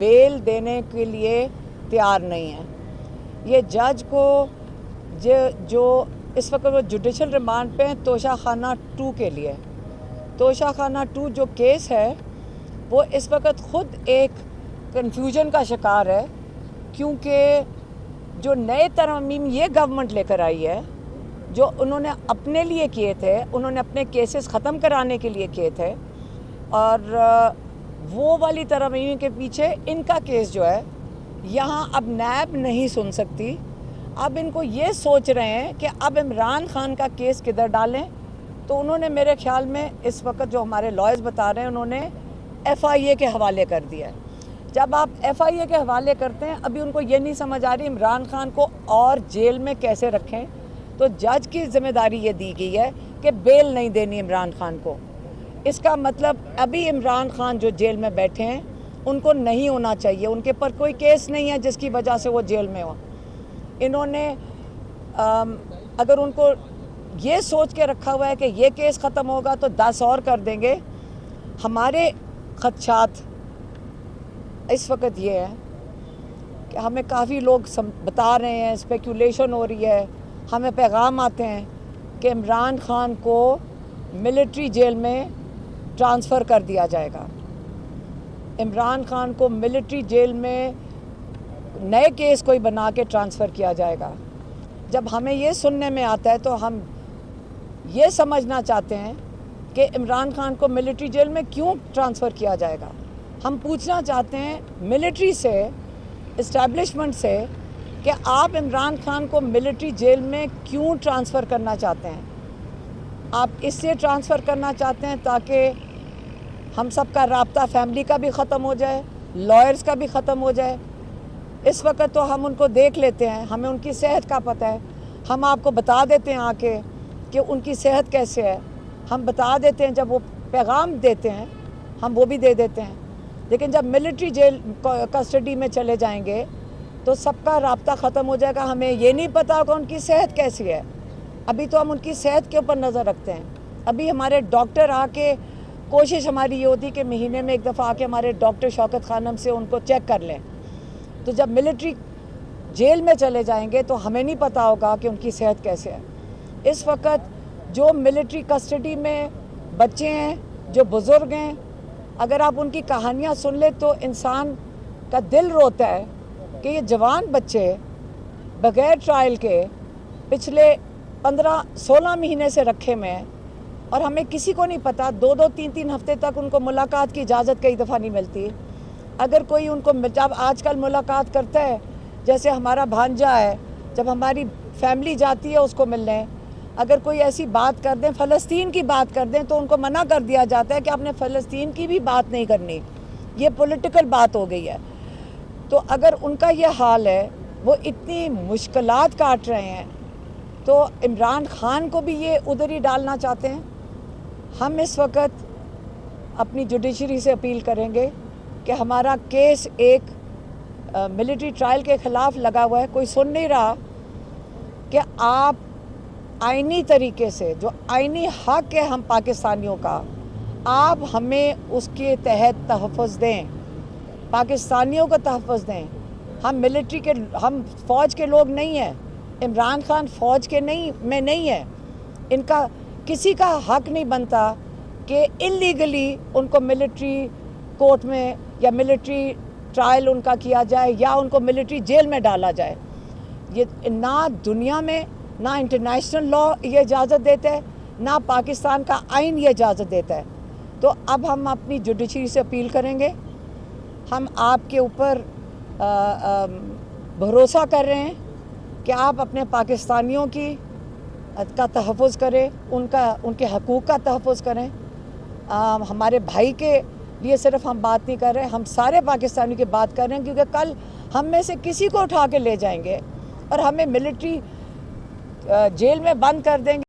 Bell देने के लिए तैयार नहीं है। ये जज को जो इस वक्त वो जुडिशल रिमांड पे हैं तोशा खाना 2 के लिए। तोशा खाना 2 जो केस है वो इस वक्त ख़ुद एक कन्फ्यूजन का शिकार है, क्योंकि जो नए तरमीम ये गवर्नमेंट लेकर आई है, जो उन्होंने अपने लिए किए थे, उन्होंने अपने केसेस ख़त्म कराने के लिए किए थे, और वो वाली तरमीम के पीछे इनका केस जो है यहाँ अब नैब नहीं सुन सकती। अब इनको ये सोच रहे हैं कि अब इमरान खान का केस किधर डालें, तो उन्होंने मेरे ख्याल में इस वक्त जो हमारे लॉयर्स बता रहे हैं उन्होंने FIA के हवाले कर दिया है। जब आप FIA के हवाले करते हैं, अभी उनको ये नहीं समझ आ रही इमरान खान को और जेल में कैसे रखें, तो जज की जिम्मेदारी ये दी गई है कि बेल नहीं देनी इमरान खान को। इसका मतलब अभी इमरान खान जो जेल में बैठे हैं उनको नहीं होना चाहिए, उनके पर कोई केस नहीं है जिसकी वजह से वो जेल में हो। इन्होंने अगर उनको ये सोच के रखा हुआ है कि ये केस ख़त्म होगा तो 10 और कर देंगे। हमारे खदशात इस वक्त ये है कि हमें काफ़ी लोग बता रहे हैं, स्पेकुलेशन हो रही है, हमें पैगाम आते हैं कि इमरान खान को मिलिट्री जेल में ट्रांसफ़र कर दिया जाएगा। इमरान खान को मिलिट्री जेल में नए केस कोई बना के ट्रांसफ़र किया जाएगा। जब हमें ये सुनने में आता है तो हम ये समझना चाहते हैं कि इमरान खान को मिलिट्री जेल में क्यों ट्रांसफ़र किया जाएगा। हम पूछना चाहते हैं मिलिट्री से, इस्टेब्लिशमेंट से, कि आप इमरान खान को मिलिट्री जेल में क्यों ट्रांसफ़र करना चाहते हैं। आप इससे ट्रांसफ़र करना चाहते हैं ताकि हम सब का राब्ता फैमिली का भी ख़त्म हो जाए, लॉयर्स का भी ख़त्म हो जाए। इस वक्त तो हम उनको देख लेते हैं, हमें उनकी सेहत का पता है, हम आपको बता देते हैं आके कि उनकी सेहत कैसे है, हम बता देते हैं। जब वो पैगाम देते हैं हम वो भी दे देते हैं, लेकिन जब मिलिट्री जेल कस्टडी में चले जाएंगे तो सबका राब्ता ख़त्म हो जाएगा। हमें ये नहीं पता होगा उनकी सेहत कैसी है। अभी तो हम उनकी सेहत के ऊपर नज़र रखते हैं। अभी हमारे डॉक्टर आके, कोशिश हमारी ये होती कि महीने में एक दफ़ा आके हमारे डॉक्टर शौकत खानम से उनको चेक कर लें। तो जब मिलिट्री जेल में चले जाएंगे तो हमें नहीं पता होगा कि उनकी सेहत कैसे है। इस वक्त जो मिलिट्री कस्टडी में बच्चे हैं, जो बुज़ुर्ग हैं, अगर आप उनकी कहानियाँ सुन ले तो इंसान का दिल रोता है कि ये जवान बच्चे बग़ैर ट्रायल के पिछले 15-16 महीने से रखे में हैं, और हमें किसी को नहीं पता। 2-2, 3-3 हफ्ते तक उनको मुलाकात की इजाज़त कई दफ़ा नहीं मिलती। अगर कोई उनको जब आजकल मुलाकात करता है, जैसे हमारा भांजा है, जब हमारी फैमिली जाती है उसको मिलने, अगर कोई ऐसी बात कर दें, फ़लस्तीन की बात कर दें, तो उनको मना कर दिया जाता है कि आपने फ़लस्तीन की भी बात नहीं करनी, ये पॉलिटिकल बात हो गई है। तो अगर उनका ये हाल है, वो इतनी मुश्किलात काट रहे हैं, तो इमरान खान को भी ये उधर ही डालना चाहते हैं। हम इस वक्त अपनी जुडिशरी से अपील करेंगे कि हमारा केस एक मिलिट्री ट्रायल के ख़िलाफ़ लगा हुआ है। कोई सुन नहीं रहा कि आप आईनी तरीके से, जो आईनी हक़ है हम पाकिस्तानियों का, आप हमें उसके तहत तहफ़्फ़ुज़ दें, पाकिस्तानियों को तहफ़्फ़ुज़ दें। हम मिलिट्री के, हम फ़ौज के लोग नहीं हैं। इमरान खान फ़ौज के नहीं है। इनका किसी का हक़ नहीं बनता कि इल्लीगली उनको मिलिट्री कोर्ट में या मिलिट्री ट्रायल उनका किया जाए या उनको मिलिट्री जेल में डाला जाए। ये ना दुनिया में, ना इंटरनेशनल लॉ ये इजाज़त देता है, ना पाकिस्तान का आइन ये इजाज़त देता है। तो अब हम अपनी जुडिशरी से अपील करेंगे। हम आपके ऊपर भरोसा कर रहे हैं कि आप अपने पाकिस्तानियों का तहफ़्फ़ुज़ करें, उनके हकूक़ का तहफ़्फ़ुज़ करें। हमारे भाई के लिए सिर्फ हम बात नहीं कर रहे, हम सारे पाकिस्तानियों की बात कर रहे हैं, क्योंकि कल हम में से किसी को उठा के ले जाएंगे और हमें मिलिट्री जेल में बंद कर देंगे।